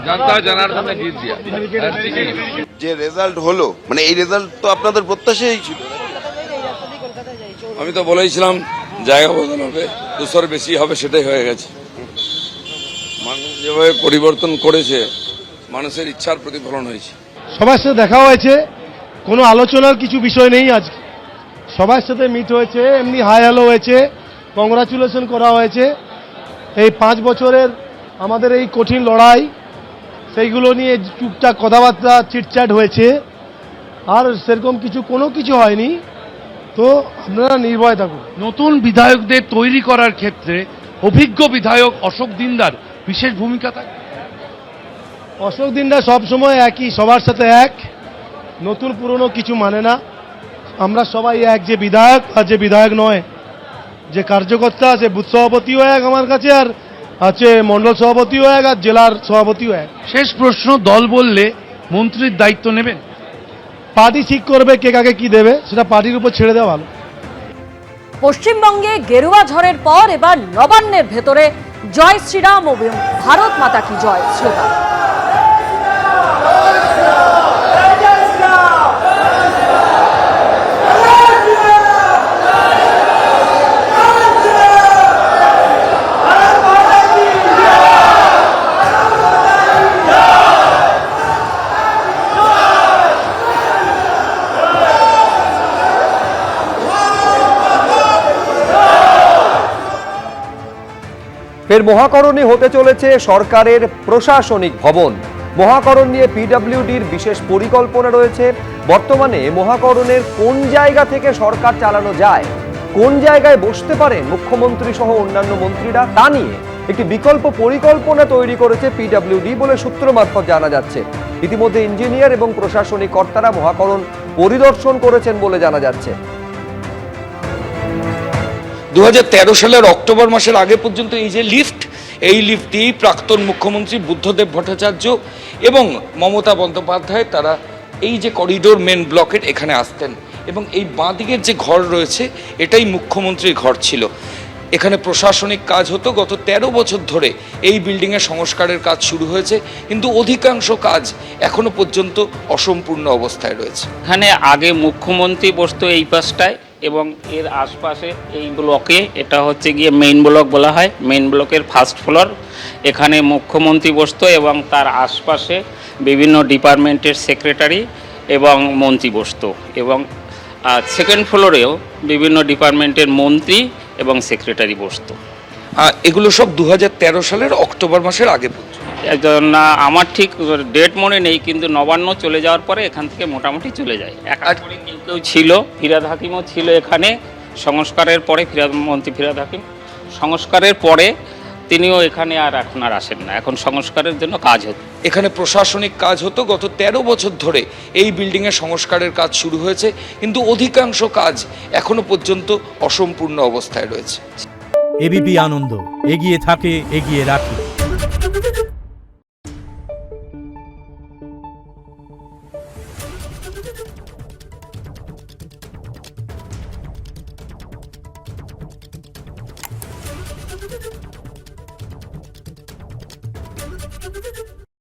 जनता जनार्दन ने जीत दिया। যে রেজাল্ট হলো মানে এই রেজাল্ট তো আপনাদের প্রত্যাশাই ছিল। আমি তো বলেছিলাম জায়গা বদল হবে, 200 বেশি হবে, সেটাই হয়ে গেছে। মানুষ যেভাবে পরিবর্তন করেছে, মানুষের ইচ্ছার প্রতিফলন হয়েছে। সবার সাথে দেখা হয়েছে, কোনো আলোচনার কিছু বিষয় নেই। আজ সবার সাথে মিট হয়েছে, এমনি হাই হ্যালো হয়েছে, কংগ্রাচুলেশন করা হয়েছে। এই 5 বছরের আমাদের এই কঠিন লড়াই, সেইগুলো নিয়ে টুকটাক কথাবার্তা চিটচ্যাট হয়েছে, আর সেরকম কোনো কিছু হয়নি। তো আপনারা নির্ভয় থাকুন। নতুন বিধায়কদের তৈরি করার ক্ষেত্রে অভিজ্ঞ বিধায়ক অশোক দিনদার বিশেষ ভূমিকা থাকে। অশোক দিনদা সবসময় একই, সবার সাথে এক, নতুন পুরনো কিছু মানে না। আমরা সবাই এক, যে বিধায়ক আর যে বিধায়ক নয়, যে কার্যকর্তা, সে বুথ সভাপতিও এক আমার কাছে, আর আছে মণ্ডল সভাপতিও এক, আর জেলার সভাপতিও এক। শেষ প্রশ্ন, দল বললে মন্ত্রীর দায়িত্ব নেবেন? পার্টি ঠিক করবে কে কাকে কি দেবে, সেটা পার্টির উপর ছেড়ে দেওয়া ভালো। পশ্চিমবঙ্গে গেরুয়া ঝড়ের পর এবার নবান্নের ভেতরে জয় শ্রীরাম ও ভারত মাতা কি জয় স্লোগান। ফের মহাকরণে হতে চলেছে সরকারের প্রশাসনিক ভবন। মহাকরণ নিয়ে পিডব্লিউডির বিশেষ পরিকল্পনা রয়েছে। বর্তমানে মহাকরণের কোন জায়গা থেকে সরকার চালানো যায়, কোন জায়গায় বসতে পারেন মুখ্যমন্ত্রী সহ অন্যান্য মন্ত্রীরা, তা নিয়ে একটি বিকল্প পরিকল্পনা তৈরি করেছে পিডব্লিউডি বলে সূত্র মারফত জানা যাচ্ছে। ইতিমধ্যে ইঞ্জিনিয়ার এবং প্রশাসনিক কর্তারা মহাকরণ পরিদর্শন করেছেন বলে জানা যাচ্ছে। 2013 সালের অক্টোবর মাসের আগে পর্যন্ত এই যে লিফট, এই লিফটটি প্রাক্তন মুখ্যমন্ত্রী বুদ্ধদেব ভট্টাচার্য এবং মমতা বন্দ্যোপাধ্যায় তারা এই যে করিডোর মেন ব্লকের এখানে আসতেন, এবং এই বাঁদিকের যে ঘর রয়েছে এটাই মুখ্যমন্ত্রীর ঘর ছিল। এখানে প্রশাসনিক কাজ হতো। গত 13 বছর ধরে এই বিল্ডিংয়ের সংস্কারের কাজ শুরু হয়েছে, কিন্তু অধিকাংশ কাজ এখনো পর্যন্ত অসম্পূর্ণ অবস্থায় রয়েছে। এখানে আগে মুখ্যমন্ত্রী বসতো এই পাশটায়, এবং এর আশপাশে এই ব্লকে, এটা হচ্ছে গিয়ে মেইন ব্লক বলা হয়, মেইন ব্লকের ফার্স্ট ফ্লোর, এখানে মুখ্যমন্ত্রী বসতো এবং তার আশপাশে বিভিন্ন ডিপার্টমেন্টের সেক্রেটারি এবং মন্ত্রী বসতো, এবং সেকেন্ড ফ্লোরেও বিভিন্ন ডিপার্টমেন্টের মন্ত্রী এবং সেক্রেটারি বসতো। এগুলো সব 2013 সালের অক্টোবর মাসের আগে পর্যন্ত। না, আমার ঠিক ডেট মনে নেই, কিন্তু নবান্ন চলে যাওয়ার পরে এখান থেকে মোটামুটি চলে যায়। কেউ ছিল, ফিরহাদ হাকিমও ছিল এখানে সংস্কারের পরে, মন্ত্রী ফিরহাদ হাকিম সংস্কারের পরে তিনিও এখানে আর এখন আর আসেন না। এখন সংস্কারের জন্য কাজ হতো, এখানে প্রশাসনিক কাজ হতো। গত 13 বছর ধরে এই বিল্ডিংয়ের সংস্কারের কাজ শুরু হয়েছে, কিন্তু অধিকাংশ কাজ এখনো পর্যন্ত অসম্পূর্ণ অবস্থায় রয়েছে। এবিপি আনন্দ, এগিয়ে থাকে, এগিয়ে রাখে। Thank you.